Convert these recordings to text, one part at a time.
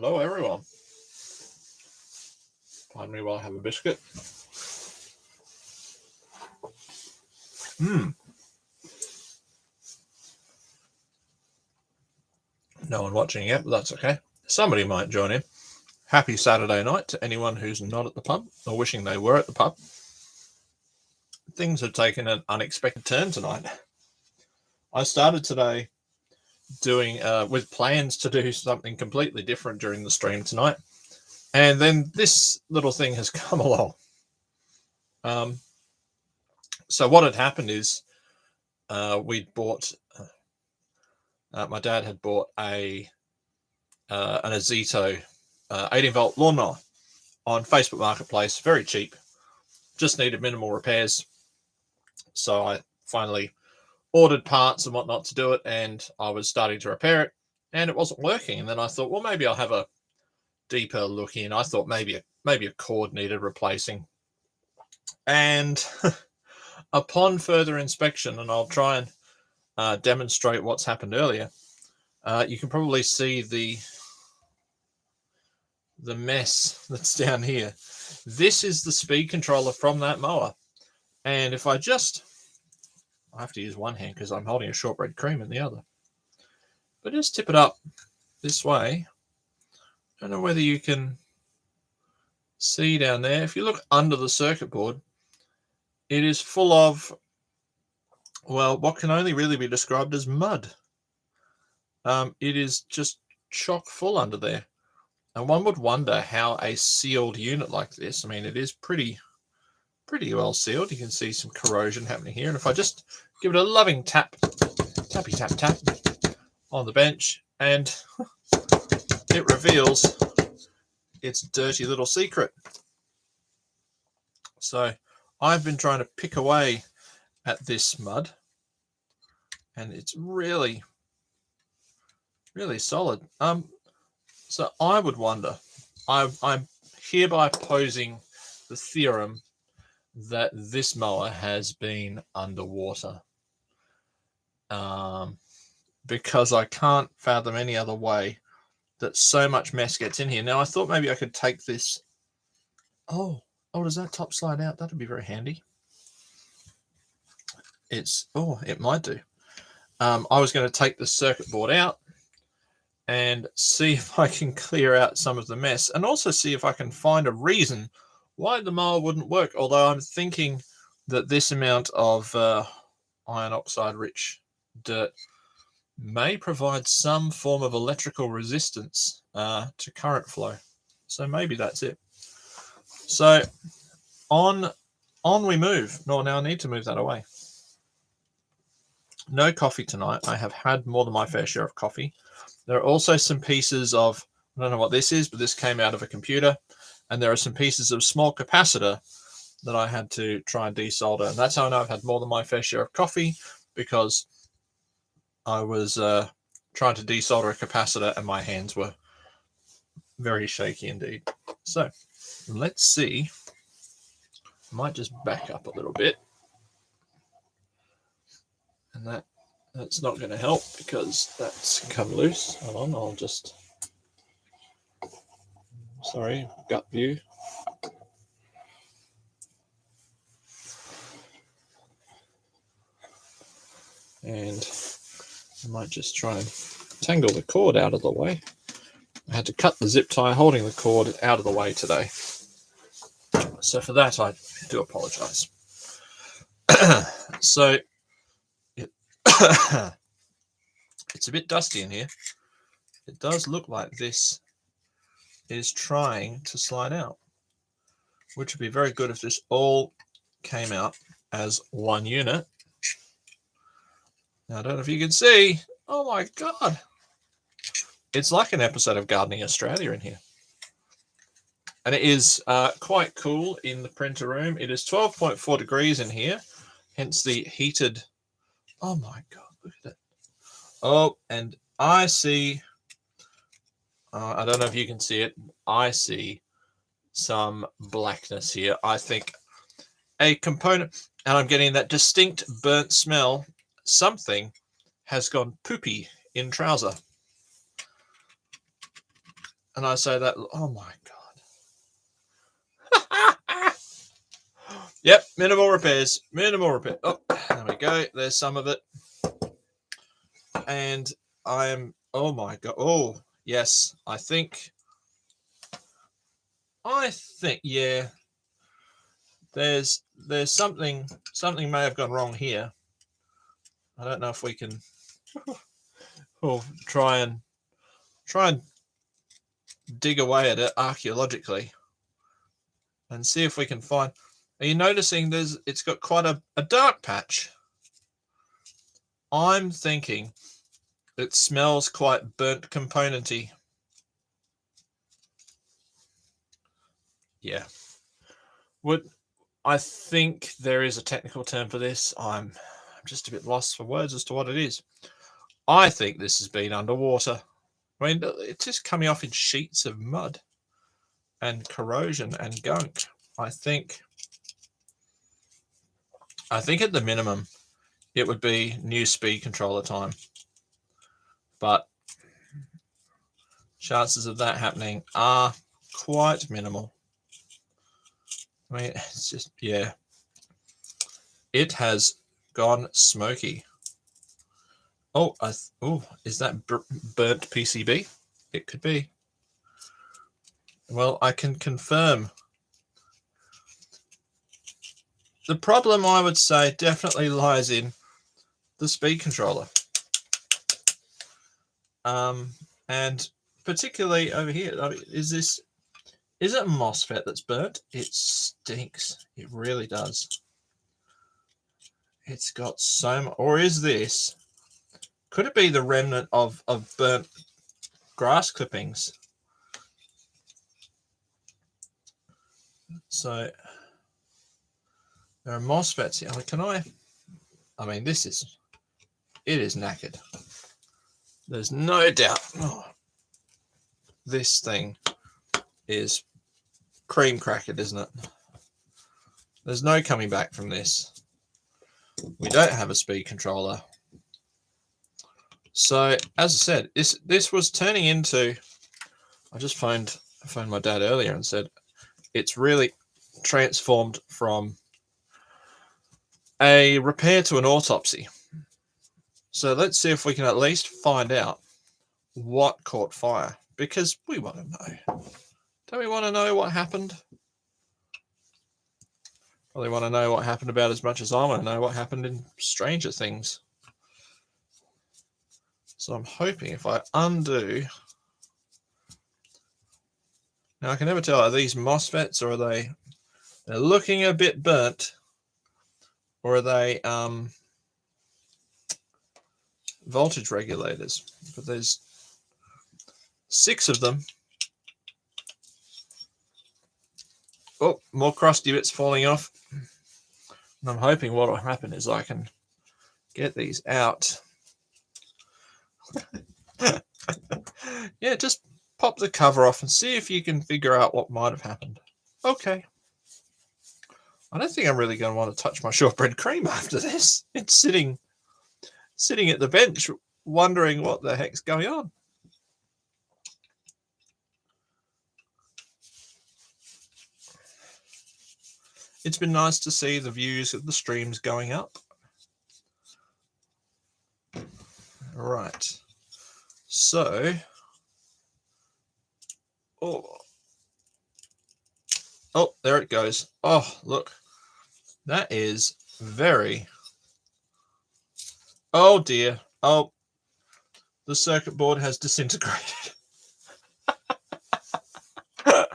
Hello, everyone. Pardon me while I have a biscuit. No one watching yet, but that's okay. Somebody might join in. Happy Saturday night to anyone who's not at the pub or wishing they were at the pub. Things have taken an unexpected turn tonight. I started today doing with plans to do something completely different during the stream tonight, and then this little thing has come along. So what had happened is we'd bought. My dad had bought an Azito 18-volt lawnmower on Facebook Marketplace, very cheap, just needed minimal repairs. So I finally ordered parts and whatnot to do it, and I was starting to repair it, and it wasn't working. And then I thought, well, maybe I'll have a deeper look in. I thought maybe a cord needed replacing. And upon further inspection, and I'll try and demonstrate what's happened earlier, you can probably see the mess that's down here. This is the speed controller from that mower. And if I have to use one hand because I'm holding a shortbread cream in the other. But just tip it up this way. I don't know whether you can see down there. If you look under the circuit board, it is full of, well, what can only really be described as mud. It is just chock full under there. And one would wonder how a sealed unit like this, I mean, it is pretty well sealed. You can see some corrosion happening here. And if I just give it a loving tap on the bench, and it reveals its dirty little secret. So I've been trying to pick away at this mud, and it's really solid. So I would wonder, I'm hereby posing the theorem that this mower has been underwater, because I can't fathom any other way that so much mess gets in here. Now, I thought maybe I could take this. Oh, does that top slide out? That'd be very handy. It might do. I was going to take the circuit board out and see if I can clear out some of the mess, and also see if I can find a reason why the mower wouldn't work. Although I'm thinking that this amount of iron oxide rich dirt may provide some form of electrical resistance to current flow. So maybe that's it. So on we move. No, now I need to move that away. No coffee tonight. I have had more than my fair share of coffee. There are also some pieces of, I don't know what this is, but this came out of a computer. And there are some pieces of small capacitor that I had to try and desolder. And that's how I know I've had more than my fair share of coffee, because I was trying to desolder a capacitor and my hands were very shaky indeed. So let's see. I might just back up a little bit. And that's not going to help because that's come loose. Hold on, I'll just... Sorry, gut view. And I might just try and tangle the cord out of the way. I had to cut the zip tie holding the cord out of the way today. So for that, I do apologize. So it's a bit dusty in here. It does look like this is trying to slide out, which would be very good if this all came out as one unit. Now, I don't know if you can see. Oh my God. It's like an episode of Gardening Australia in here. And it is quite cool in the printer room. It is 12.4 degrees in here, hence the heated. Oh my God, look at it. Oh, and I see, I don't know if you can see it. I see some blackness here. I think a component, and I'm getting that distinct burnt smell. Something has gone poopy in trouser. And I say that, oh my God. Yep, minimal repairs. Minimal repair. Oh, there we go. There's some of it. And I am, oh my God. Oh, yes. I think, yeah. There's something may have gone wrong here. I don't know if we can try and dig away at it archaeologically and see if we can find. Are you noticing it's got quite a dark patch? I'm thinking it smells quite burnt componenty. Yeah. I think there is a technical term for this. I'm just a bit lost for words as to what it is. I think this has been underwater. I mean, it's just coming off in sheets of mud and corrosion and gunk. I think at the minimum, it would be new speed controller time. But chances of that happening are quite minimal. I mean, it's just, yeah. It has gone smoky. Oh, is that burnt PCB? It could be. Well, I can confirm. The problem, I would say, definitely lies in the speed controller. And particularly over here, I mean, is it a MOSFET that's burnt? It stinks. It really does. It's got so much. Or is this? Could it be the remnant of burnt grass clippings? So there are MOSFETs here. Can I mean, it is knackered. There's no doubt. Oh, this thing is cream crackered, isn't it? There's no coming back from this. We don't have a speed controller. So, as I said, this was turning into. I just phoned my dad earlier and said it's really transformed from a repair to an autopsy. So let's see if we can at least find out what caught fire, because we want to know. Don't we want to know what happened? Probably want to know what happened about as much as I want to know what happened in Stranger Things. So I'm hoping if I undo. Now I can never tell, are these MOSFETs or they're looking a bit burnt, or are they voltage regulators? But there's 6 of them. Oh, more crusty bits falling off. And I'm hoping what will happen is I can get these out. Yeah, just pop the cover off and see if you can figure out what might have happened. Okay. I don't think I'm really going to want to touch my shortbread cream after this. It's sitting at the bench wondering what the heck's going on. It's been nice to see the views of the streams going up. Right. So, oh, there it goes. Oh, look. That is very... Oh, dear. Oh, the circuit board has disintegrated. I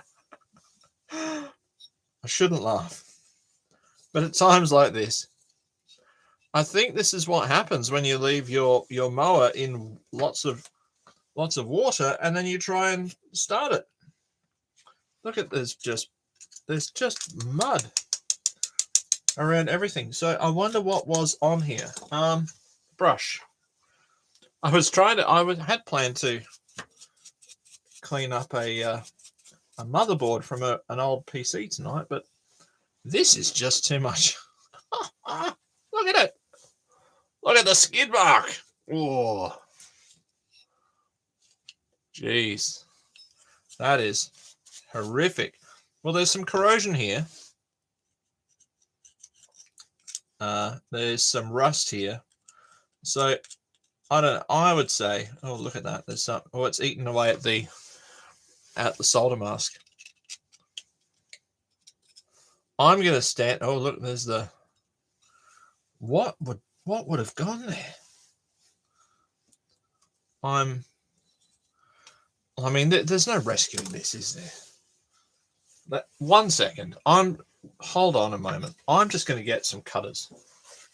shouldn't laugh. But at times like this, I think this is what happens when you leave your mower in lots of water and then you try and start it. Look at this, there's just mud around everything. So I wonder what was on here. Brush. I had planned to clean up a motherboard from an old PC tonight, but this is just too much. Look at it. Look at the skid mark. Oh, jeez. That is horrific. Well, there's some corrosion here. There's some rust here. So I don't know. I would say, oh, look at that. There's some, oh, it's eaten away at the solder mask. I'm going to stand, oh, look, there's the, what would have gone there? I mean, there's no rescuing this, is there? 1 second. Hold on a moment. I'm just going to get some cutters.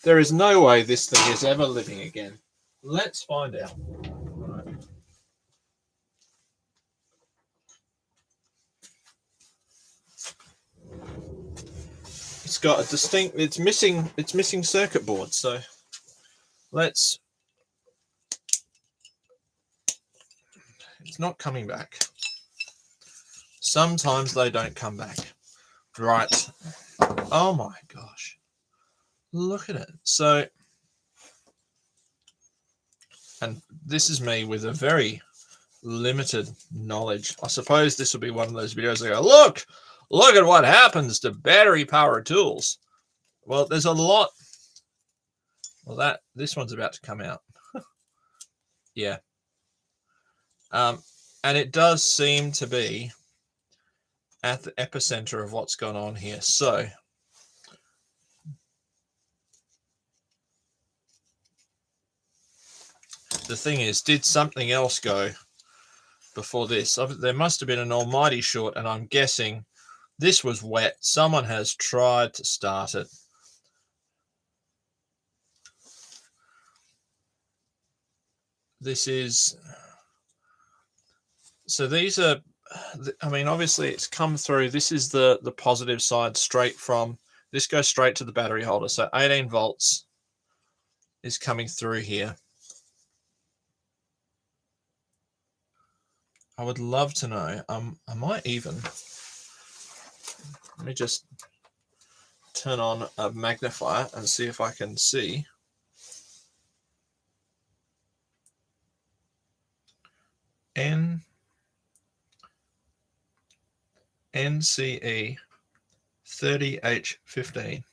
There is no way this thing is ever living again. Let's find out. Right. It's got a distinct, it's missing circuit board. So it's not coming back. Sometimes they don't come back. Right. Oh my gosh. Look at it. So, and this is me with a very limited knowledge. I suppose this will be one of those videos that go, look at what happens to battery powered tools. Well, there's a lot. Well, this one's about to come out. Yeah. And it does seem to be at the epicenter of what's gone on here. So the thing is, did something else go before this? There must have been an almighty short, and I'm guessing this was wet. Someone has tried to start it. This is, so these are, I mean, obviously it's come through. This is the positive side straight from, this goes straight to the battery holder. So 18 volts is coming through here. I would love to know. I might even, let me just turn on a magnifier and see if I can see. NCE 30H15.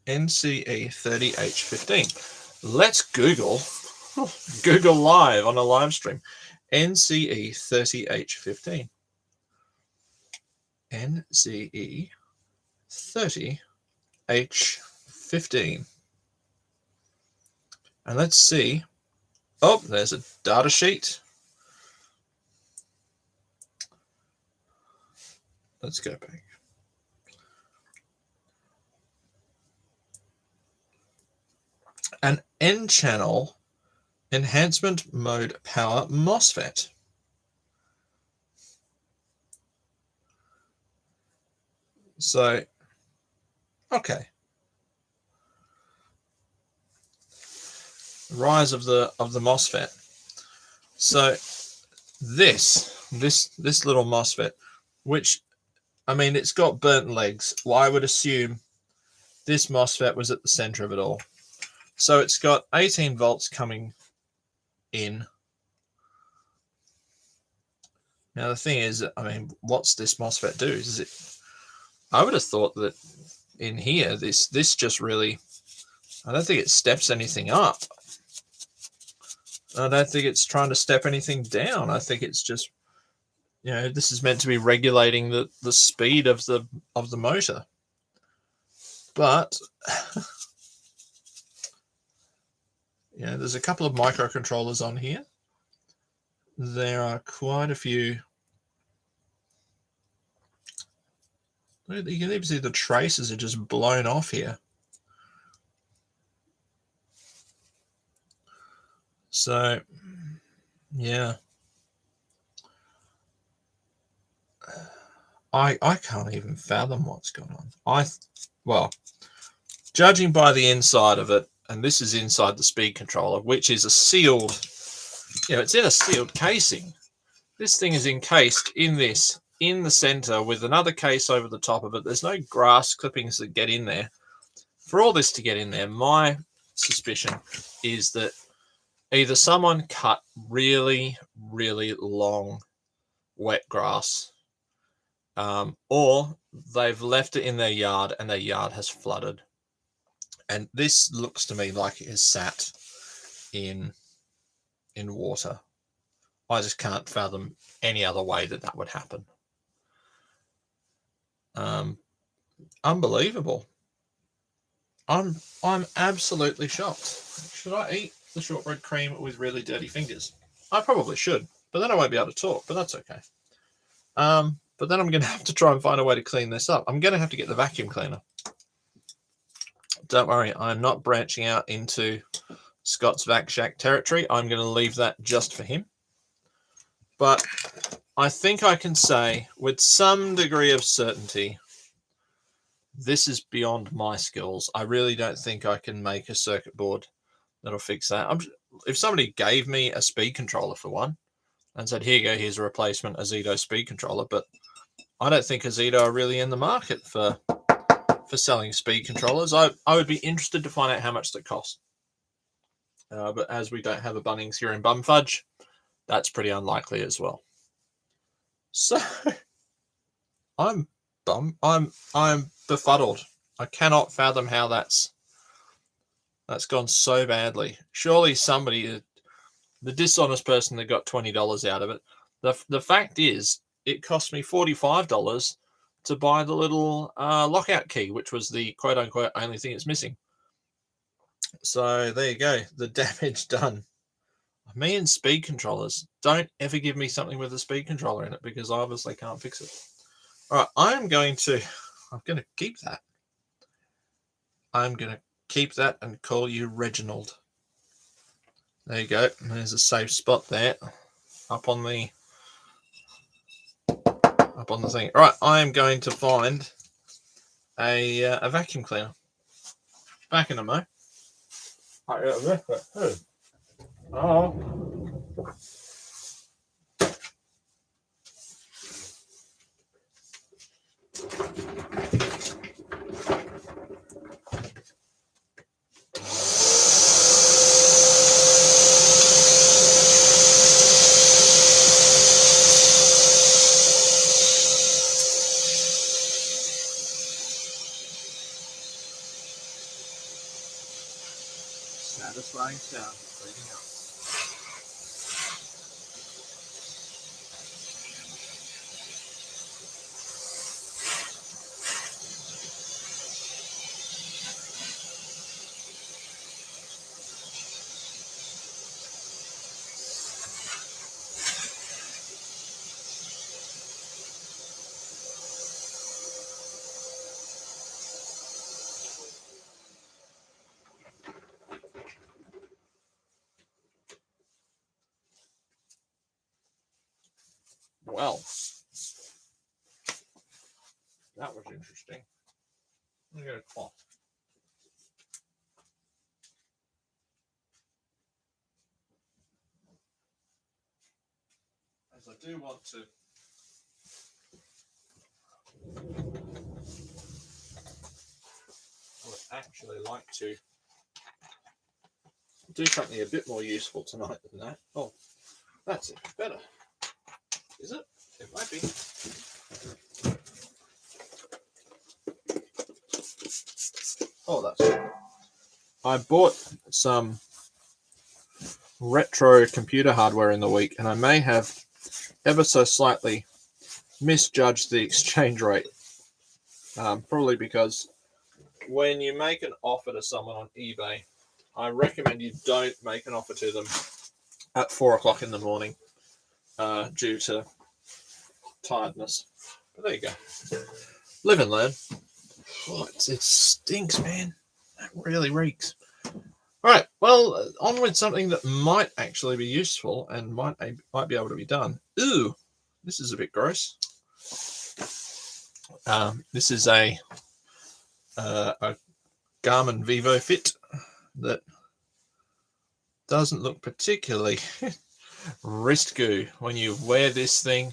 NCE 30H15. Let's Google live on a live stream. NCE 30H15. NCE 30H15. And let's see. Oh, there's a data sheet. Let's go back. An N-channel enhancement mode power MOSFET. So, okay. Rise of the MOSFET. So this little MOSFET, which, I mean, it's got burnt legs. Well, I would assume this MOSFET was at the center of it all. So it's got 18 volts coming in. Now the thing is, I mean, what's this MOSFET do? Is it? I would have thought that in here, this just really, I don't think it steps anything up. I don't think it's trying to step anything down. I think it's just, you know, this is meant to be regulating the speed of the motor. But you know, there's a couple of microcontrollers on here. There are quite a few. You can even see the traces are just blown off here. So, yeah. I can't even fathom what's going on. Well, judging by the inside of it, and this is inside the speed controller, which is a sealed, you know, it's in a sealed casing. This thing is encased in this, in the center, with another case over the top of it. There's no grass clippings that get in there. For all this to get in there, my suspicion is that Either someone cut really, really long wet grass, or they've left it in their yard and their yard has flooded. And this looks to me like it has sat in water. I just can't fathom any other way that would happen. Unbelievable. I'm absolutely shocked. Should I eat the shortbread cream with really dirty fingers? I probably should, but then I won't be able to talk, but that's okay. But then I'm going to have to try and find a way to clean this up. I'm going to have to get the vacuum cleaner. Don't worry, I'm not branching out into Scott's Vac Shack territory. I'm going to leave that just for him. But I think I can say with some degree of certainty, this is beyond my skills. I really don't think I can make a circuit board that'll fix that. If somebody gave me a speed controller for one and said, here you go, here's a replacement Azedo speed controller, but I don't think Azedo are really in the market for selling speed controllers. I would be interested to find out how much they cost. But as we don't have a Bunnings here in Bumfudge, that's pretty unlikely as well. So I'm befuddled. I cannot fathom how that's gone so badly. Surely somebody, the dishonest person that got $20 out of it. The fact is, it cost me $45 to buy the little lockout key, which was the quote-unquote only thing it's missing. So there you go, the damage done. Me and speed controllers, don't ever give me something with a speed controller in it, because I obviously can't fix it. All right, I'm going to keep that. I'm going to keep that and call you Reginald. There you go. There's a safe spot there, up on the thing. All right, I am going to find a vacuum cleaner. Back in a mo. Oh. Satisfying sound of cleaning up. Well, that was interesting. I'm going to cough. As I do want to I would actually like to do something a bit more useful tonight than that. Oh, that's it. Better. Is it? It might be. Oh, that's good. I bought some retro computer hardware in the week, and I may have ever so slightly misjudged the exchange rate. Probably because when you make an offer to someone on eBay, I recommend you don't make an offer to them at 4 o'clock in the morning due to tiredness. But there you go. Live and learn. Oh, it stinks, man. That really reeks. All right, well, on with something that might actually be useful and might be able to be done. Ooh, this is a bit gross. This is a Garmin Vivo Fit that doesn't look particularly wrist goo when you wear this thing,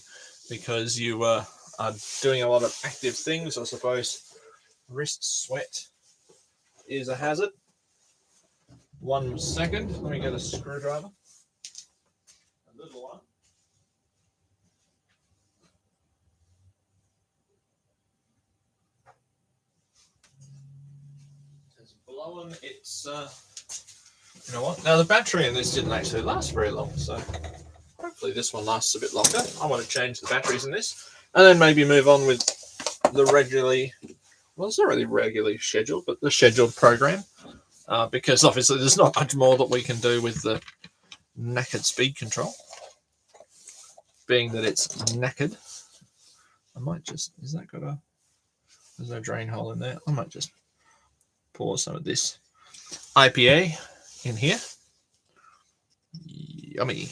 because you are doing a lot of active things. I suppose wrist sweat is a hazard. 1 second. Let me get a screwdriver. A little one. It's blowing. It's you know what? Now the battery in this didn't actually last very long, so hopefully this one lasts a bit longer. I want to change the batteries in this, and then maybe move on with the regularly. Well, it's not really regularly scheduled, but the scheduled program, because obviously there's not much more that we can do with the knackered speed control, being that it's knackered. I might just, is that got a, there's no drain hole in there. I might just pour some of this IPA in here. Yummy.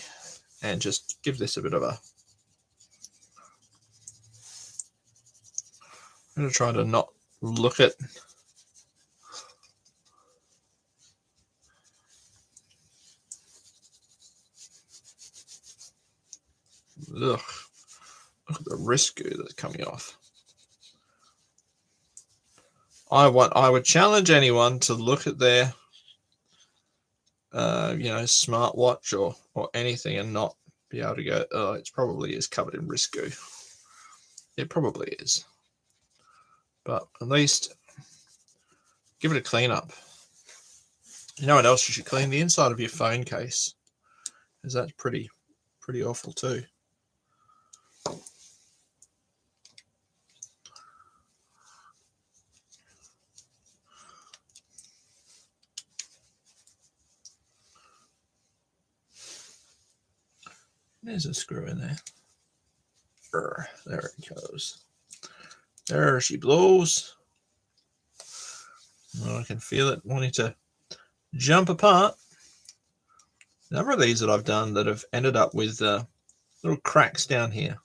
And just give this a bit of a, I'm going to try to not look at look at the wrist goo that's coming off. I would challenge anyone to look at their smartwatch or anything and not be able to go, oh, it probably is covered in wrist goo. It probably is. But at least give it a clean up. You know what else you should clean? The inside of your phone case, because that's pretty awful too. There's a screw in there. There it goes. There she blows. Oh, I can feel it wanting to jump apart. A number of these that I've done that have ended up with little cracks down here.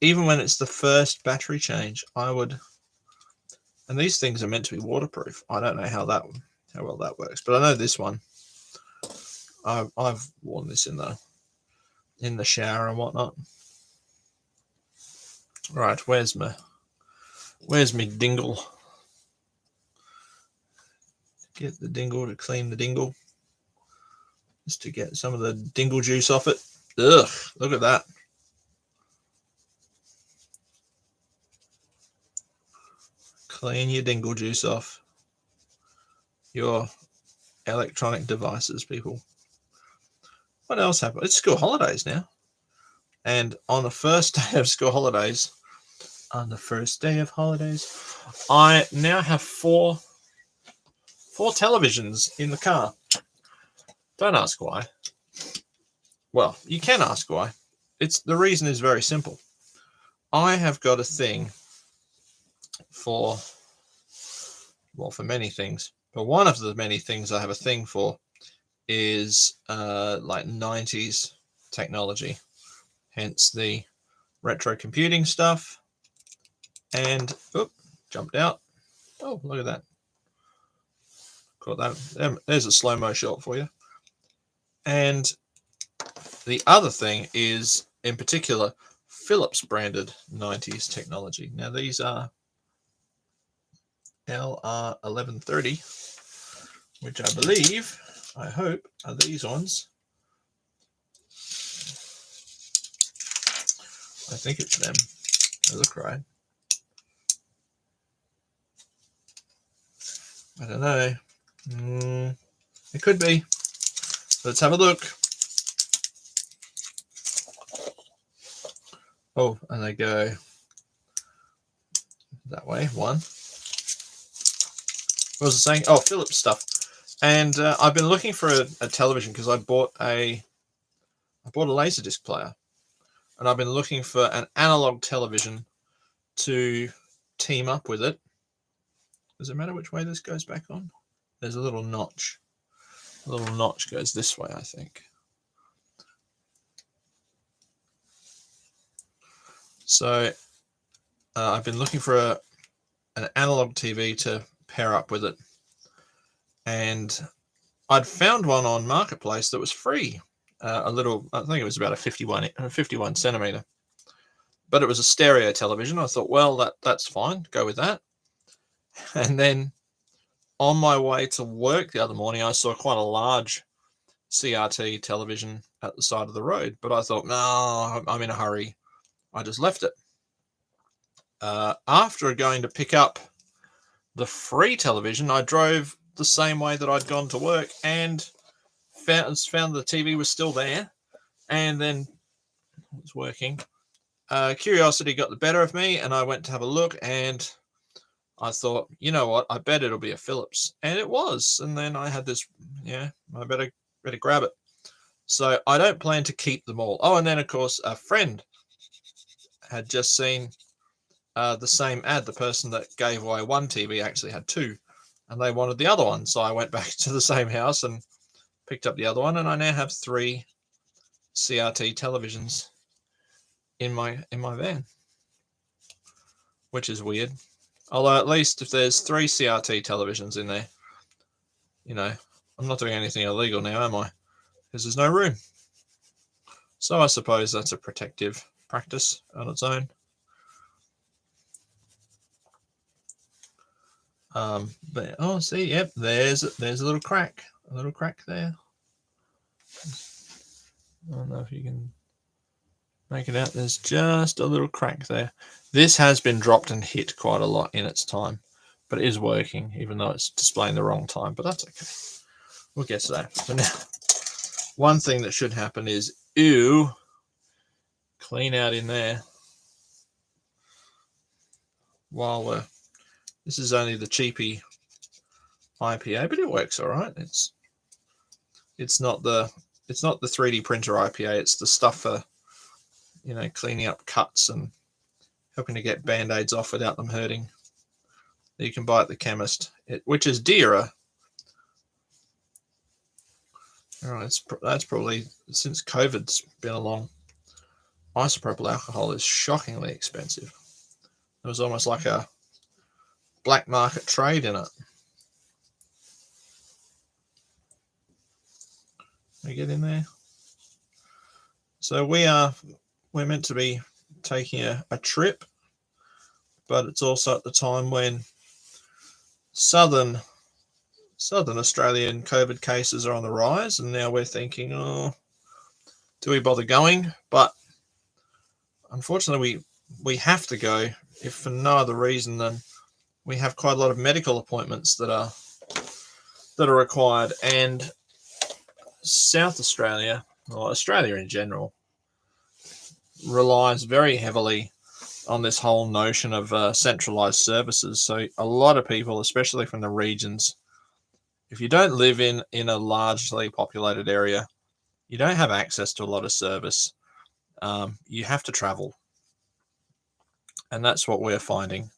Even when it's the first battery change, I would, and these things are meant to be waterproof. I don't know how well that works, but I know this one. I've worn this in the shower and whatnot. Right, where's my dingle? Get the dingle to clean the dingle. Just to get some of the dingle juice off it. Ugh, look at that. Clean your dingle juice off your electronic devices, people. What else happened? It's school holidays now. And on the first day of school holidays, I now have four televisions in the car. Don't ask why. Well, you can ask why. The reason is very simple. I have got a thing for many things, but one of the many things I have a thing for is like 90s technology, hence the retro computing stuff. And jumped out. Oh, look at that. Caught that. There's a slow-mo shot for you. And the other thing is, in particular, Philips branded 90s technology. Now these are LR1130, which I believe, I hope, are these ones. I think it's them. They look right. I don't know. It could be. Let's have a look. Oh, and they go that way. One. What was I saying? Oh, Philips stuff. And I've been looking for a television because I bought a Laserdisc player, and I've been looking for an analog television to team up with it. Does it matter which way this goes back on? There's a little notch. A little notch goes this way, I think. So I've been looking for an analog TV to pair up with it. And I'd found one on Marketplace that was free. I think it was about a 51 centimeter. But it was a stereo television. I thought, well, that's fine. Go with that. And then on my way to work the other morning, I saw quite a large CRT television at the side of the road, but I thought, no, I'm in a hurry. I just left it. After going to pick up the free television, I drove the same way that I'd gone to work and found the TV was still there, and then it was working. Curiosity got the better of me, and I went to have a look, and I thought, you know what, I bet it'll be a Philips, and it was. And then I had this, I better grab it. So I don't plan to keep them all. Oh, and then of course a friend had just seen the same ad. The person that gave away one TV actually had two, and they wanted the other one. So I went back to the same house and picked up the other one, and I now have 3 CRT televisions in my van, which is weird. Although at least if there's 3 CRT televisions in there, I'm not doing anything illegal now, am I? Because there's no room. So I suppose that's a protective practice on its own. But see, yep, there's a little crack there. I don't know if you can make it out. There's just a little crack there. This has been dropped and hit quite a lot in its time, but it is working, even though it's displaying the wrong time. But that's okay. We'll get to that. So now, one thing that should happen is, clean out in there. While this is only the cheapy IPA, but it works all right. It's not the 3D printer IPA. It's the stuff for cleaning up cuts and helping to get band-aids off without them hurting. You can buy at the chemist, which is dearer. All right, that's probably since COVID's been along. Isopropyl alcohol is shockingly expensive. There was almost like a black market trade in it. We get in there. So we're meant to be taking a trip, but it's also at the time when southern Australian COVID cases are on the rise, and now we're thinking, do we bother going? But unfortunately, we have to go, if for no other reason than we have quite a lot of medical appointments that are required, and South Australia, or Australia in general, relies very heavily on this whole notion of centralized services. So a lot of people, especially from the regions, if you don't live in a largely populated area, you don't have access to a lot of service. You have to travel, and that's what we're finding.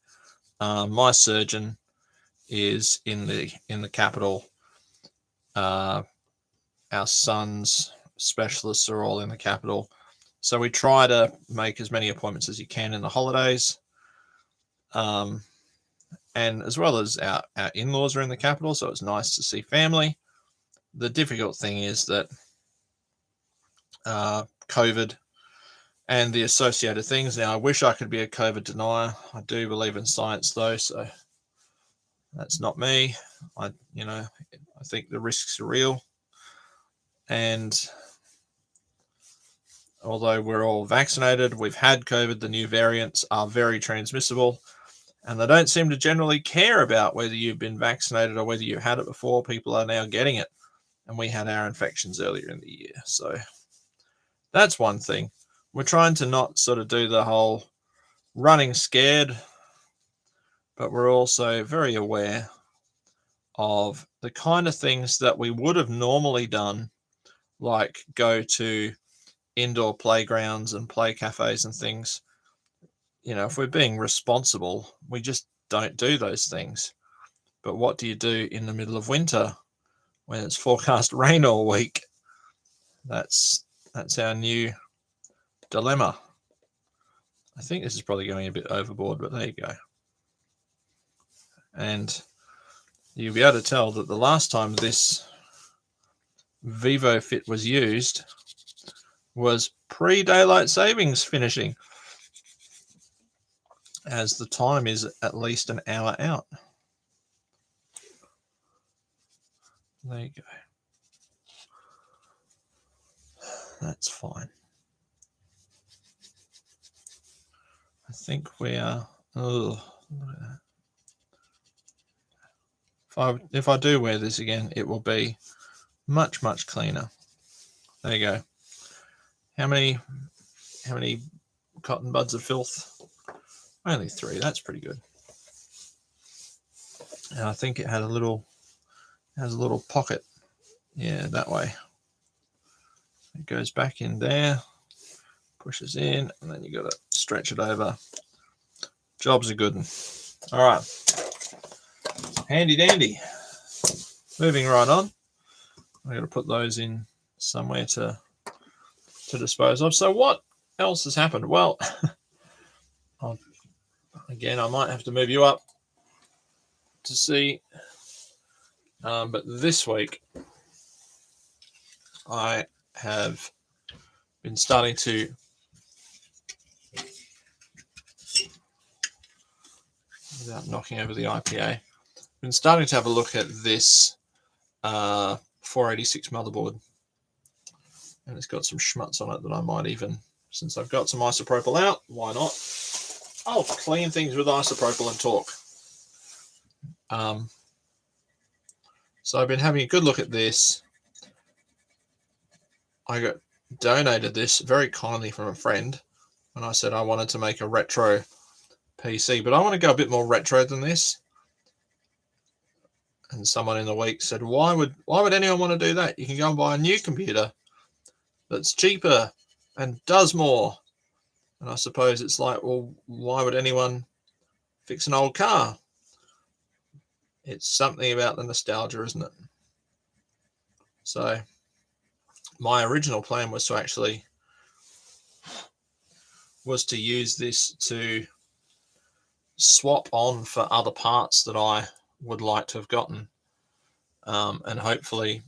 My surgeon is in the capital. Our son's specialists are all in the capital. So we try to make as many appointments as you can in the holidays. And as well as our in-laws are in the capital, so it's nice to see family. The difficult thing is that COVID and the associated things. Now, I wish I could be a COVID denier. I do believe in science, though, so that's not me. I think the risks are real. And although we're all vaccinated, we've had COVID, the new variants are very transmissible, and they don't seem to generally care about whether you've been vaccinated or whether you've had it before. People are now getting it, and we had our infections earlier in the year. So that's one thing. We're trying to not sort of do the whole running scared, but we're also very aware of the kind of things that we would have normally done, like go to indoor playgrounds and play cafes and things. If we're being responsible, we just don't do those things. But what do you do in the middle of winter when it's forecast rain all week? That's our new dilemma. I think this is probably going a bit overboard, but there you go. And you'll be able to tell that the last time this VivoFit was used was pre-daylight savings finishing, as the time is at least an hour out. There you go. That's fine. I think we are. Oh, look at that. If I do wear this again, it will be much cleaner. There you go. How many cotton buds of filth? Only 3. That's pretty good. And I think it has a little pocket. Yeah, that way. It goes back in there, pushes in, and then you got to stretch it over. Job's a good one. All right, handy dandy. Moving right on. I got to put those in somewhere to dispose of. So what else has happened? Well, again, I might have to move you up to see. But this week, I have been starting to without knocking over the IPA. Been starting to have a look at this 486 motherboard, and it's got some schmutz on it that I might even, since I've got some isopropyl out, why not? I'll clean things with isopropyl and talk. So I've been having a good look at this. I got donated this very kindly from a friend when I said I wanted to make a retro PC, but I want to go a bit more retro than this. And someone in the week said, why would anyone want to do that? You can go and buy a new computer that's cheaper and does more. And I suppose it's like, well, why would anyone fix an old car? It's something about the nostalgia, isn't it? So my original plan was to use this to swap on for other parts that I would like to have gotten, and hopefully,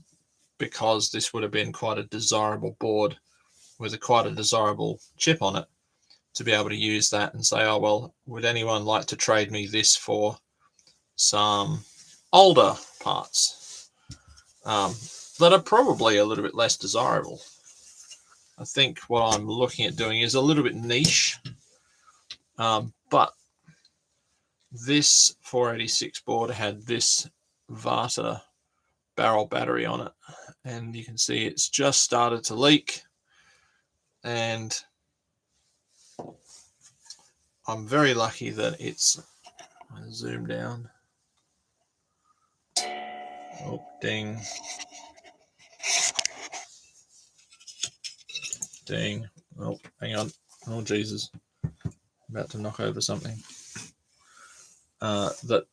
because this would have been quite a desirable board with quite a desirable chip on it, to be able to use that and say, oh well, would anyone like to trade me this for some older parts that are probably a little bit less desirable? I think what I'm looking at doing is a little bit niche, but this 486 board had this Vata barrel battery on it, and you can see it's just started to leak, and I'm very lucky that it's, I'll zoom down. Oh, ding. Ding. Oh, hang on. Oh, Jesus. I'm about to knock over something. That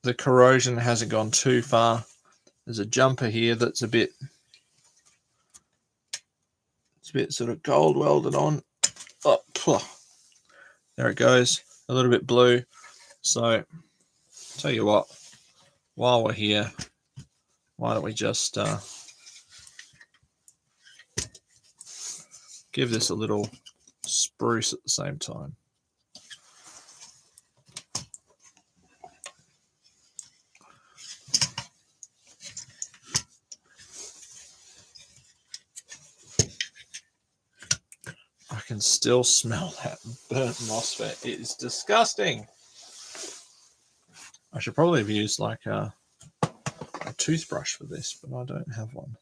the corrosion hasn't gone too far. There's a jumper here that's a bit sort of gold welded on. Oh, there it goes. A little bit blue. So, tell you what, while we're here, why don't we just give this a little spruce at the same time. I can still smell that burnt MOSFET. It is disgusting. I should probably have used like a toothbrush for this, but I don't have one.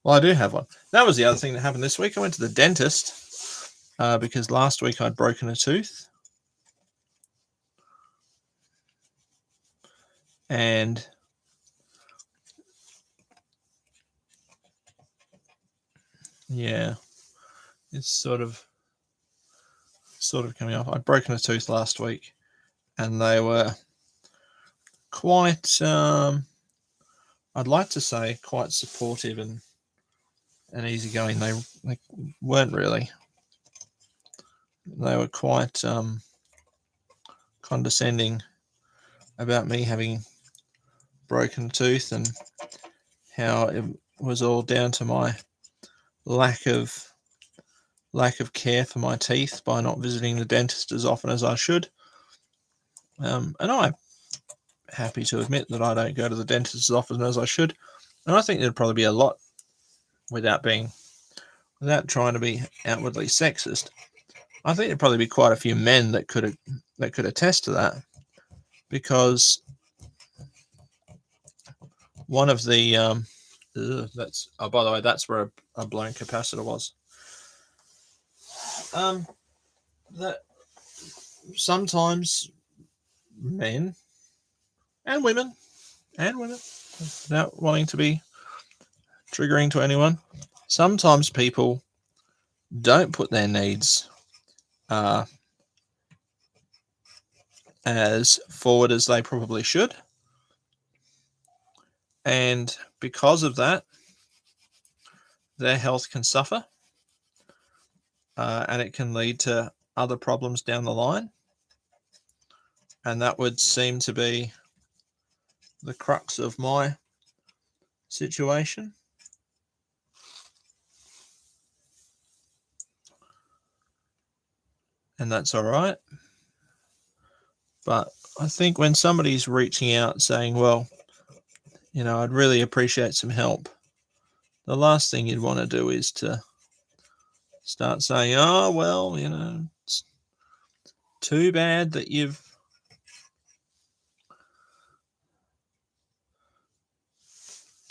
Well, I do have one. That was the other thing that happened this week. I went to the dentist because last week I'd broken a tooth. And yeah, it's sort of coming off. I'd broken a tooth last week, and they were quite, I'd like to say, quite supportive and easygoing. They weren't really. They were quite condescending about me having broken tooth and how it was all down to my lack of care for my teeth by not visiting the dentist as often as I should. And happy to admit that I don't go to the dentist as often as I should. And I think there'd probably be a lot, without trying to be outwardly sexist, I think there'd probably be quite a few men that could attest to that, because one of the that's by the way, that's where a blown capacitor was. That sometimes men and women, without wanting to be triggering to anyone, sometimes people don't put their needs as forward as they probably should, and because of that, their health can suffer, and it can lead to other problems down the line. And that would seem to be the crux of my situation. And that's all right. But I think when somebody's reaching out saying, well, I'd really appreciate some help, the last thing you'd want to do is to start saying, oh, well, it's too bad that you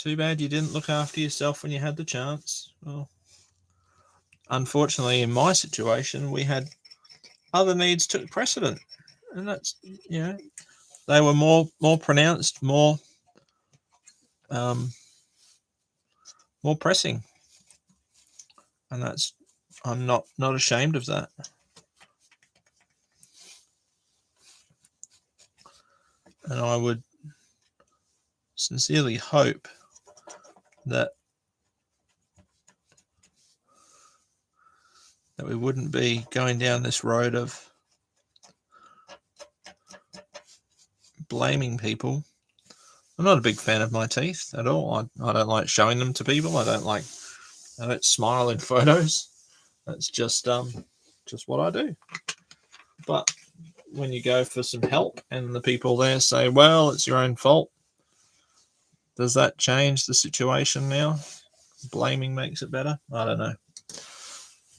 didn't look after yourself when you had the chance. Well, unfortunately, in my situation, we had other needs took precedent, and that's, they were more pronounced, more pressing, and that's, I'm not ashamed of that. And I would sincerely hope that we wouldn't be going down this road of blaming people. I'm not a big fan of my teeth at all. I don't like showing them to people. I don't smile in photos. That's just what I do. But when you go for some help and the people there say, well, it's your own fault, does that change the situation now? Blaming makes it better? I don't know.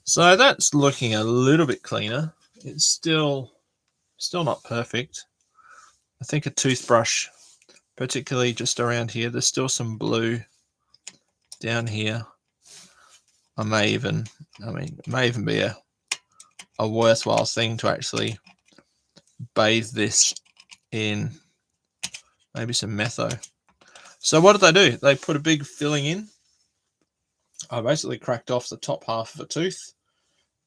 So that's looking a little bit cleaner. It's still not perfect. I think a toothbrush, particularly just around here, there's still some blue down here. It may even be a worthwhile thing to actually bathe this in maybe some metho. So what did they do? They put a big filling in. I basically cracked off the top half of a tooth.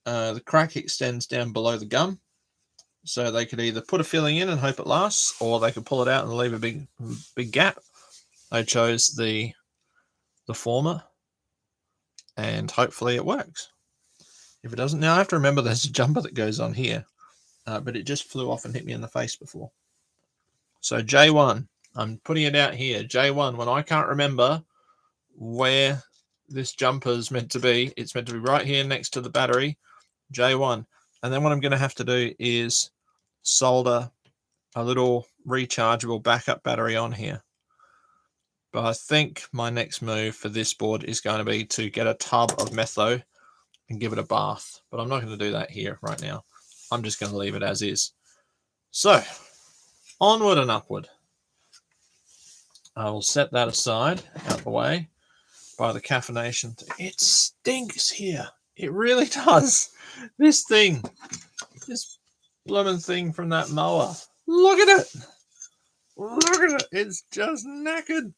The crack extends down below the gum, so they could either put a filling in and hope it lasts, or they could pull it out and leave a big gap. I chose the former, and hopefully it works. If it doesn't, now I have to remember there's a jumper that goes on here, but it just flew off and hit me in the face before. So J1, I'm putting it out here. J1, when I can't remember where this jumper is meant to be, it's meant to be right here next to the battery, J1. And then what I'm going to have to do is solder a little rechargeable backup battery on here. But I think my next move for this board is going to be to get a tub of metho and give it a bath. But I'm not going to do that here right now. I'm just going to leave it as is. So, onward and upward. I will set that aside, out the way, by the caffeination. It stinks here. It really does. This blooming thing from that mower. Look at it. Look at it. It's just knackered.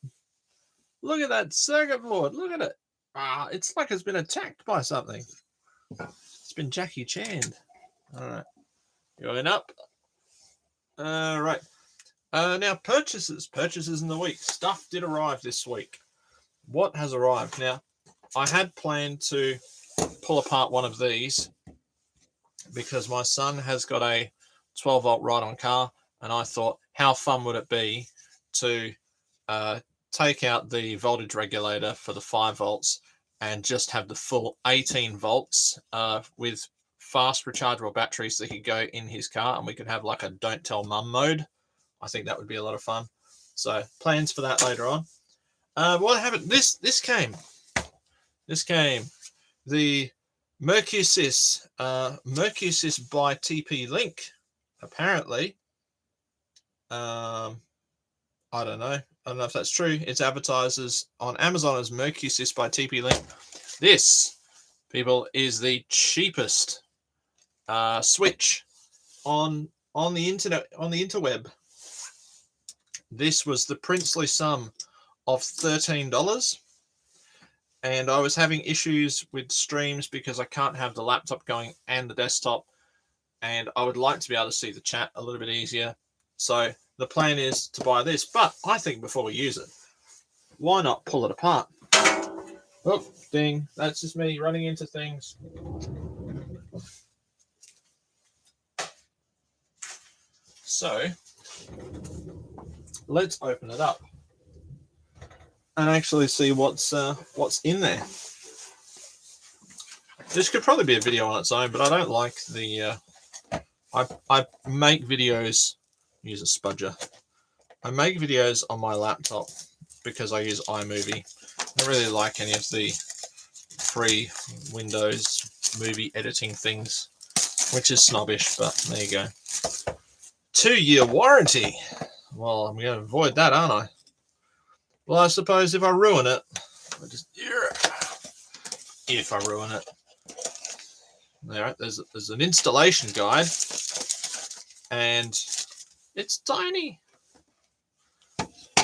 Look at that circuit board. Look at it. It's like it's been attacked by something. It's been Jackie Chan'd. All right. Going up. All right. Now, purchases in the week. Stuff did arrive this week. What has arrived? Now, I had planned to pull apart one of these because my son has got a 12-volt ride-on car, and I thought, how fun would it be to take out the voltage regulator for the 5 volts and just have the full 18 volts with fast rechargeable batteries that could go in his car, and we could have like a don't tell mum mode I think that would be a lot of fun. So plans for that later on. What happened? This came. The Mercusys by TP-Link. Apparently, I don't know. I don't know if that's true. It's advertises on Amazon as Mercusys by TP-Link. This, people, is the cheapest switch on the internet, on the interweb. This was the princely sum of $13, and I was having issues with streams because I can't have the laptop going and the desktop, and I would like to be able to see the chat a little bit easier. So the plan is to buy this, but I think before we use it, why not pull it apart? Oh, ding. That's just me running into things. So let's open it up and actually see what's in there. This could probably be a video on its own, but I don't like the I make videos, use a spudger. I make videos on my laptop because I use iMovie. I don't really like any of the free Windows movie editing things, which is snobbish, but there you go. 2-year warranty. Well, I'm going to avoid that, aren't I? Well, I suppose if I ruin it, if I ruin it. All right, there's an installation guide, and it's tiny.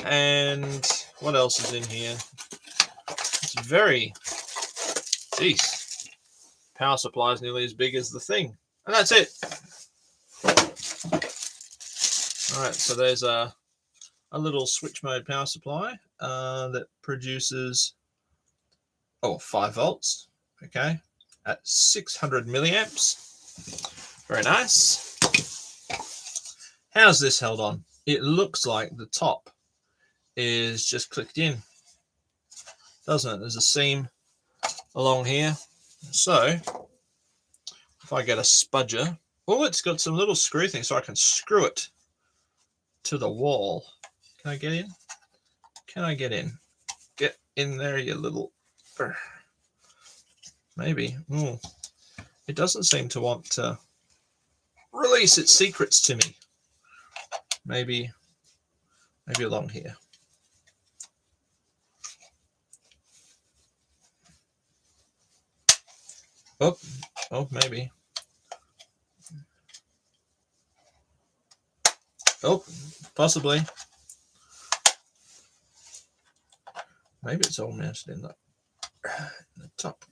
And what else is in here? It's very, geez, power supply is nearly as big as the thing, and that's it. All right, so there's a little switch mode power supply that produces 5 volts. Okay, at 600 milliamps. Very nice. How's this held on? It looks like the top is just clicked in, doesn't it? There's a seam along here. So if I get a spudger, it's got some little screw things so I can screw it to the wall. Can I get in? Can I get in? Get in there, you little... Maybe. It doesn't seem to want to release its secrets to me. Maybe along here. Oh, maybe. Oh, possibly. Maybe it's all mounted in the top.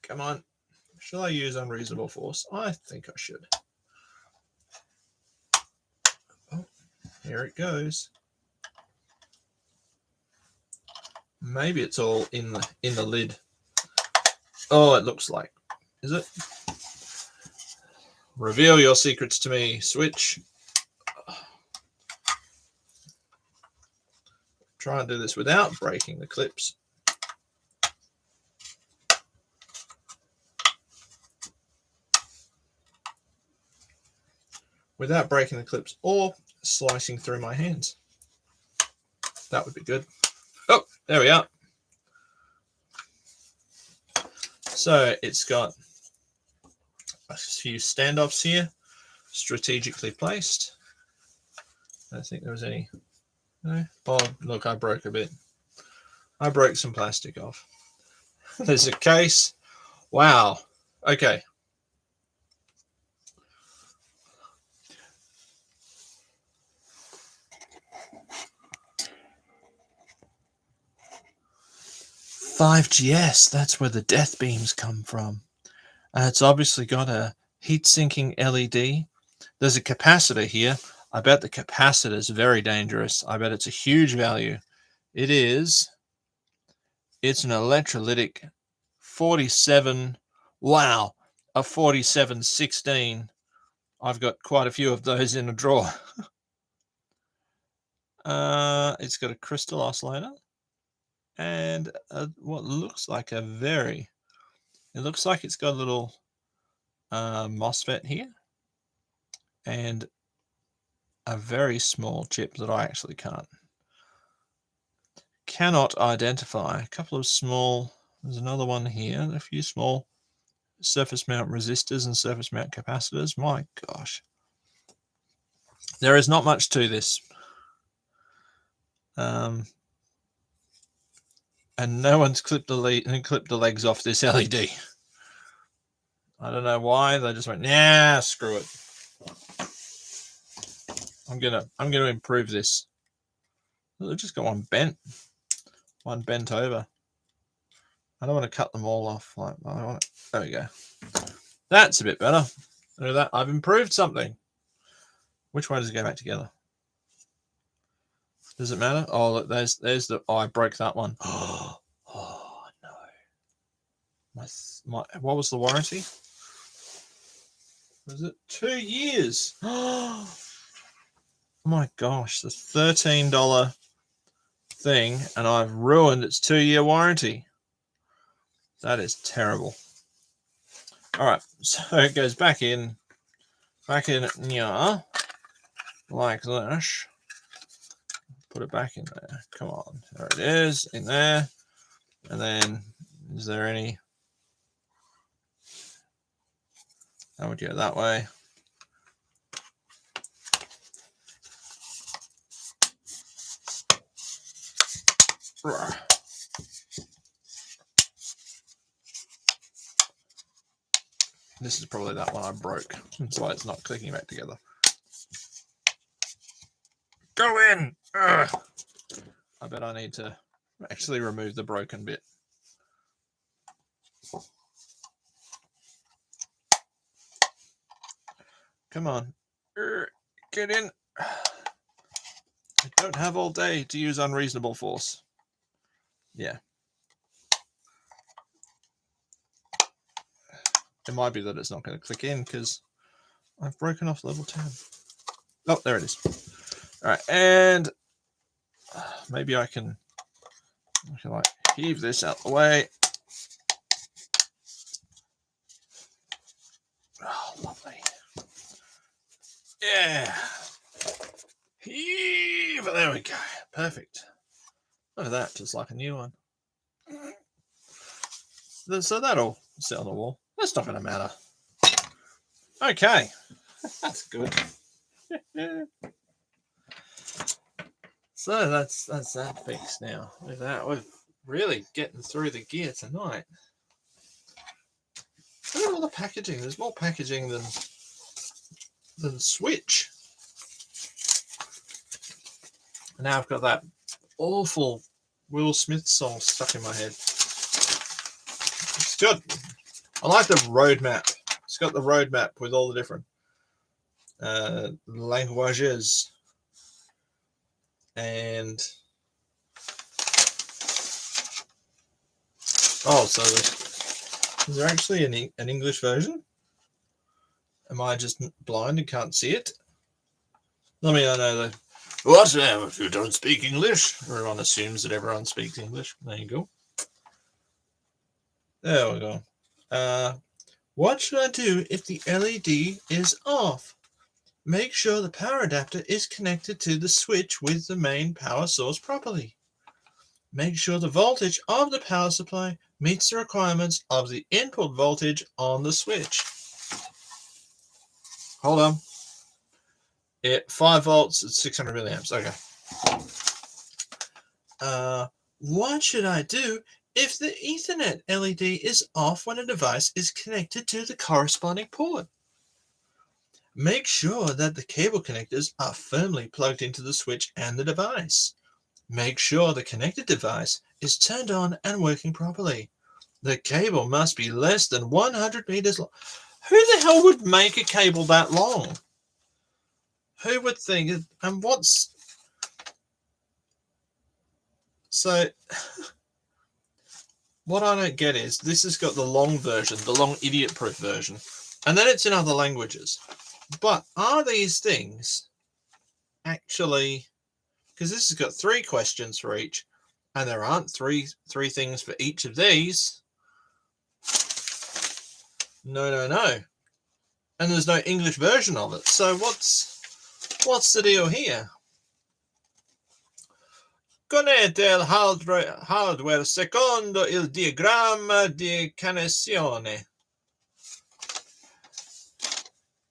Come on. Shall I use unreasonable force? I think I should. Oh, here it goes. Maybe it's all in the lid. Oh, it looks like. Is it? Reveal your secrets to me, switch. Try and do this without breaking the clips. Without breaking the clips or slicing through my hands. That would be good. Oh, there we are. So it's got a few standoffs here, strategically placed. I don't think there was any. No. Oh, look, I broke a bit. I broke some plastic off. There's a case. Wow. Okay. $5GS, that's where the death beams come from. It's obviously got a heat-sinking LED. There's a capacitor here. I bet the capacitor is very dangerous. I bet it's a huge value. It is. It's an electrolytic 47. Wow, a 4716. I've got quite a few of those in a drawer. It's got a crystal oscillator and what looks like a very... It looks like it's got a little MOSFET here. and a very small chip that I actually cannot identify. A couple of small, there's another one here, a few small surface mount resistors and surface mount capacitors. My gosh. There is not much to this. And no one's clipped the legs off this LED. I don't know why. They just went, nah, screw it. I'm gonna improve this. They've just got one bent over. I don't want to cut them all off. Like I want it. There we go. That's a bit better. Look at that. I've improved something. Which way does it go back together? Does it matter? Oh, look, there's the. Oh, I broke that one. Oh no. My what was the warranty? Was it 2 years? Oh my gosh, the $13 thing, and I've ruined its 2-year warranty. That is terrible. All right, so it goes back in yeah, like this. Put it back in there. Come on, there it is, in there. And then, is there any? How would you go that way? This is probably that one I broke. That's why it's not clicking back together. Go in! Ugh. I bet I need to actually remove the broken bit. Come on. Get in. I don't have all day to use unreasonable force. Yeah. It might be that it's not going to click in because I've broken off level 10. Oh, there it is. All right, and maybe I can like heave this out the way. Oh, lovely. Yeah. Heave. There we go. Perfect. Look at that, just like a new one. So that'll sit on the wall. That's not going to matter. Okay. That's good. So that's that fixed now. With that, we're really getting through the gear tonight. Look at all the packaging. There's more packaging than Switch. And now I've got that awful Will Smith song stuck in my head. It's good. I like the roadmap. It's got the roadmap with all the different languages. And oh, so is there actually an English version? Am I just blind and can't see it? Let me know the what? If you don't speak English, everyone assumes that everyone speaks English. There you go. There we go. What should I do if the LED is off? Make sure the power adapter is connected to the switch with the main power source properly. Make sure the voltage of the power supply meets the requirements of the input voltage on the switch. Hold on. 5 volts at 600 milliamps. Okay. What should I do if the Ethernet LED is off when a device is connected to the corresponding port? Make sure that the cable connectors are firmly plugged into the switch and the device. Make sure the connected device is turned on and working properly. The cable must be less than 100 meters long. Who the hell would make a cable that long? Who would think? And what's... So, what I don't get is, this has got the long version, the long idiot-proof version, and then it's in other languages. But are these things actually, because this has got 3 questions for each, and there aren't three things for each of these. No. and there's no English version of it. So what's the deal here? Connette il hardware secondo il diagramma di connessione.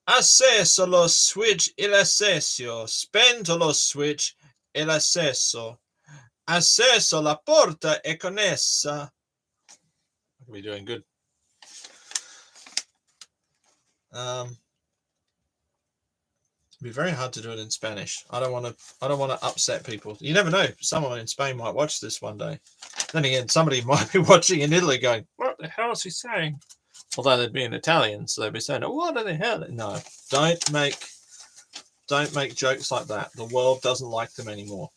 Acceso lo switch il accesso. Spento lo switch il accesso. Acceso la porta è connessa. We're doing good. It'd be very hard to do it in Spanish. I don't want to upset people. You never know. Someone in Spain might watch this one day. Then again, somebody might be watching in Italy going, "What the hell is he saying?" Although they'd be in Italian, so they'd be saying, "Oh, what the hell?" No, don't make jokes like that. The world doesn't like them anymore.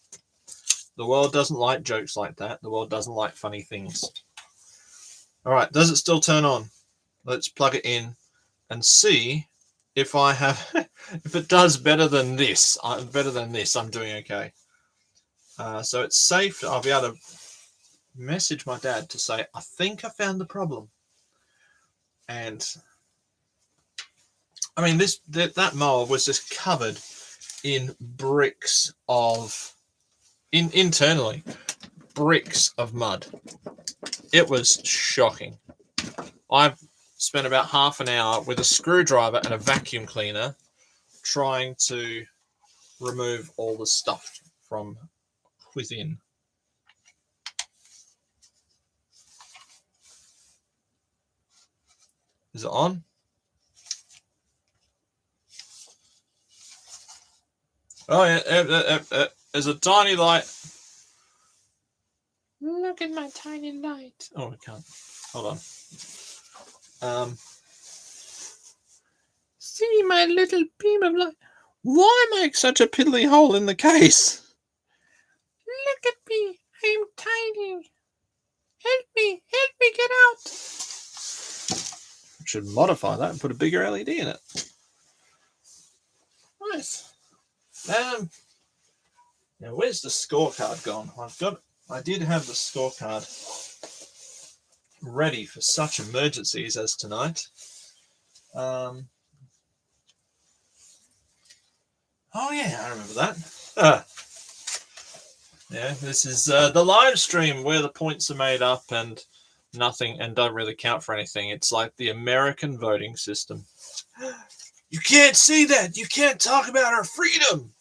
The world doesn't like jokes like that. The world doesn't like funny things. All right, does it still turn on? Let's plug it in and see if I have, if it does better than this. I'm doing okay. So it's safe. I'll be able to message my dad to say, I think I found the problem. And I mean, that mower was just covered in bricks of, internally, bricks of mud. It was shocking. I've spent about half an hour with a screwdriver and a vacuum cleaner trying to remove all the stuff from within. Is it on? Oh yeah, there's a tiny light. Look at my tiny light. Oh, we can't. Hold on. See my little beam of light. Why make such a piddly hole in the case? Look at me. I'm tiny. Help me get out. Should modify that and put a bigger LED in it. Nice. Now where's the scorecard gone? I did have the scorecard ready for such emergencies as tonight. Oh yeah, I remember that. Yeah, this is the live stream where the points are made up and nothing and don't really count for anything. It's like the American voting system. You can't see that. You can't talk about our freedom.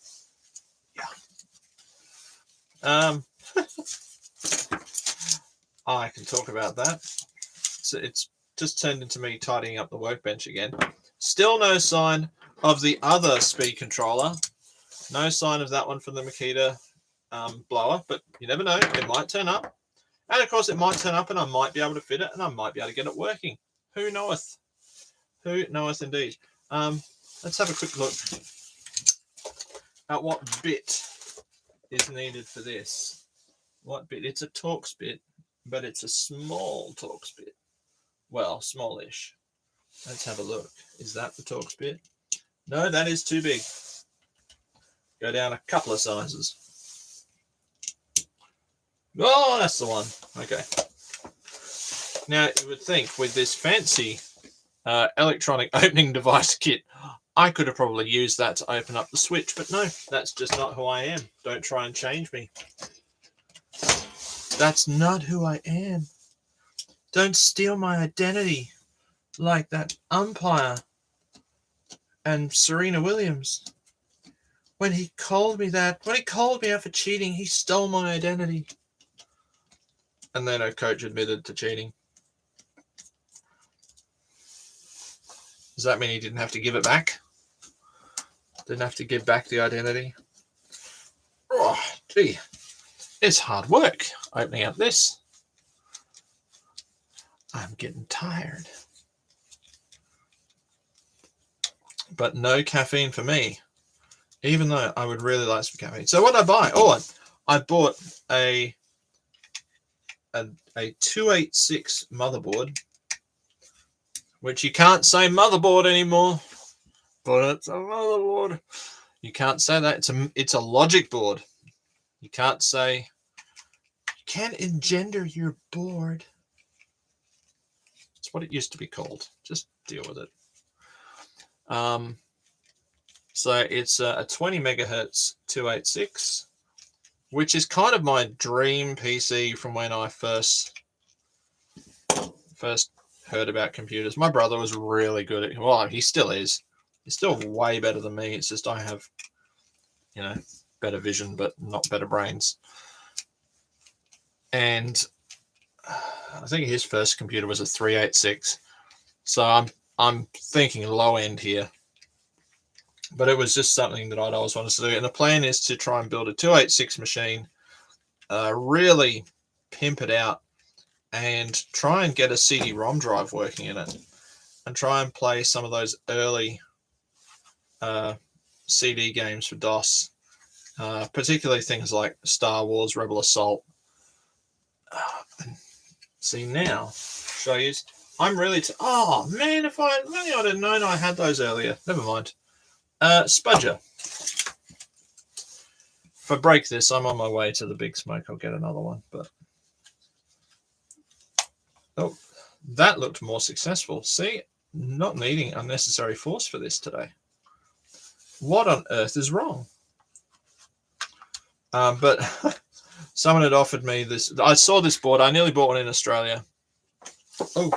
Yeah. I can talk about that. So it's just turned into me tidying up the workbench again. Still no sign of the other speed controller. No sign of that one from the Makita blower, but you never know. It might turn up. And of course, it might turn up and I might be able to fit it and I might be able to get it working. Who knoweth? Who knoweth indeed? Let's have a quick look at what bit is needed for this. What bit? It's a Torx bit, but it's a small Torx bit. Well, smallish. Let's have a look. Is that the Torx bit? No, that is too big. Go down a couple of sizes. Oh, that's the one. Okay. Now, you would think with this fancy electronic opening device kit, I could have probably used that to open up the switch, but no, that's just not who I am. Don't try and change me. That's not who I am. Don't steal my identity like that umpire and Serena Williams. When he called me out for cheating, he stole my identity. And then our coach admitted to cheating. Does that mean he didn't have to give it back? Didn't have to give back the identity? Oh, gee. It's hard work opening up this. I'm getting tired. But no caffeine for me, even though I would really like some caffeine. So what did I buy? Oh, I bought a 286 motherboard, which you can't say motherboard anymore, but it's a motherboard. You can't say that. It's a logic board. You can't say, you can't engender your board. It's what it used to be called. Just deal with it. So it's a 20 megahertz 286, which is kind of my dream PC from when I first heard about computers. My brother was really good at, well, he still is. He's still way better than me. It's just I have, better vision, but not better brains. And I think his first computer was a 386. So I'm thinking low end here. But it was just something that I'd always wanted to do. And the plan is to try and build a 286 machine, really pimp it out, and try and get a CD-ROM drive working in it, and try and play some of those early CD games for DOS, particularly things like Star Wars, Rebel Assault. See now, show you. I'm really. Oh man, if only I'd have known I had those earlier. Never mind. Spudger. If I break this, I'm on my way to the big smoke. I'll get another one, but oh, that looked more successful. See, not needing unnecessary force for this today. What on earth is wrong? But someone had offered me this. I saw this board. I nearly bought one in Australia. Oh,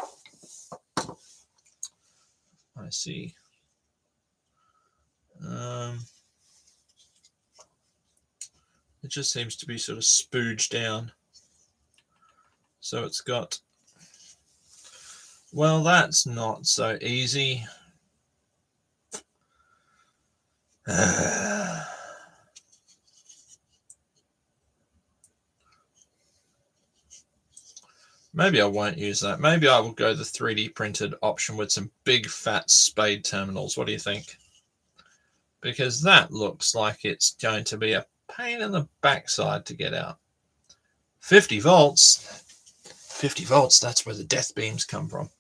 I see. It just seems to be sort of spooged down. So it's got, well, that's not so easy. Maybe I won't use that. Maybe I will go the 3D printed option with some big fat spade terminals. What do you think? Because that looks like it's going to be a pain in the backside to get out. 50 volts. 50 volts, that's where the death beams come from.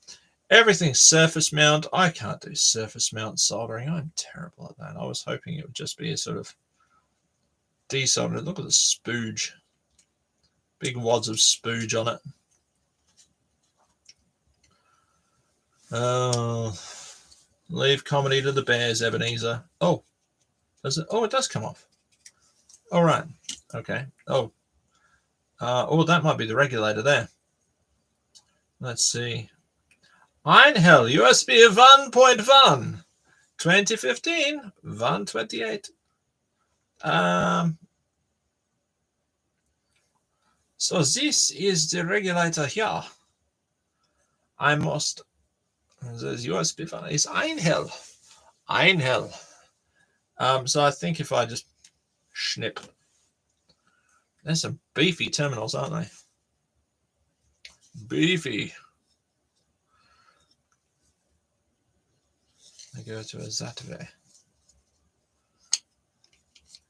Everything's surface mount. I can't do surface mount soldering. I'm terrible at that. I was hoping it would just be a sort of desoldered. Look at the spooge. Big wads of spooge on it. Oh, leave comedy to the bears, Ebenezer. Oh, does it? Oh, it does come off. All right. Okay. Oh, that might be the regulator there. Let's see. Einhell USB 1.1, 2015, 128. So this is the regulator here. I must. The USB one is Einhell. So I think if I just snip, there's some beefy terminals, aren't they? Beefy. I go to a Zatve.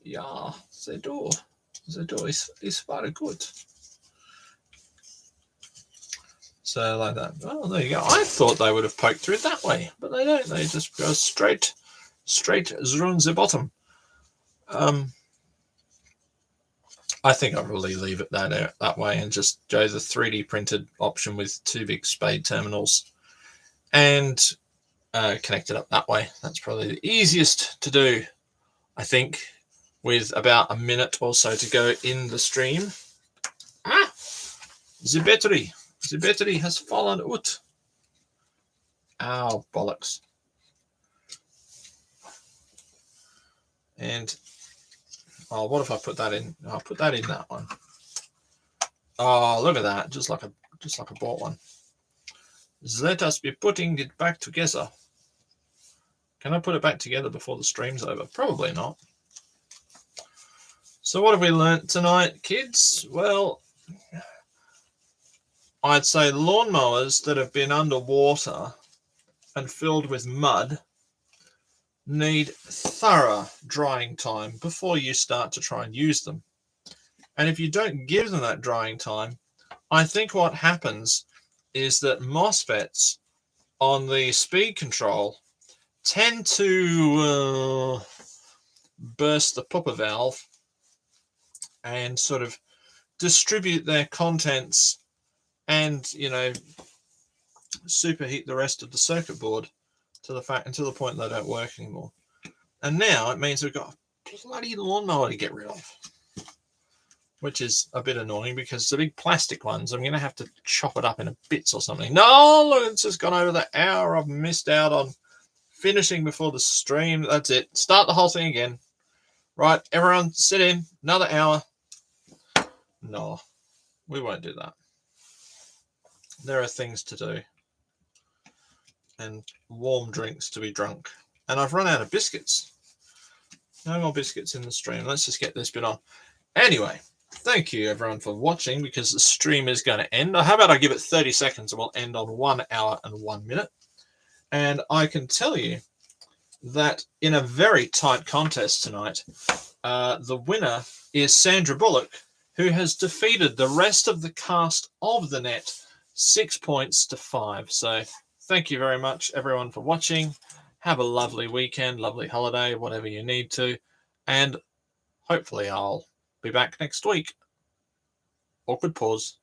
Yeah, the door. The door is very good. So like that. Oh, there you go. I thought they would have poked through it that way, but they don't. They just go straight through the bottom. I think I'll really leave it that way and just go the 3D printed option with two big spade terminals and connect it up that way. That's probably the easiest to do, I think, with about a minute or so to go in the stream. The battery has fallen out. Ow, bollocks. And what if I put that in? I'll put that in that one. Oh, look at that! Just like I bought one. Let us be putting it back together. Can I put it back together before the stream's over? Probably not. So what have we learnt tonight, kids? Well, I'd say lawnmowers that have been underwater and filled with mud need thorough drying time before you start to try and use them. And if you don't give them that drying time, I think what happens is that MOSFETs on the speed control tend to burst the pupper valve and sort of distribute their contents and, superheat the rest of the circuit board to the point they don't work anymore. And now it means we've got a bloody lawnmower to get rid of, which is a bit annoying because the big plastic ones, I'm going to have to chop it up into bits or something. No, look, it's just gone over the hour. I've missed out on finishing before the stream. That's it. Start the whole thing again. Right, everyone sit in. Another hour. No, we won't do that. There are things to do and warm drinks to be drunk. And I've run out of biscuits. No more biscuits in the stream. Let's just get this bit on. Anyway, thank you everyone for watching, because the stream is going to end. How about I give it 30 seconds and we'll end on 1 hour and 1 minute. And I can tell you that in a very tight contest tonight, the winner is Sandra Bullock, who has defeated the rest of the cast of The Net 6 points to 5. So thank you very much, everyone, for watching. Have a lovely weekend, lovely holiday, whatever you need to. And hopefully I'll be back next week. Awkward pause.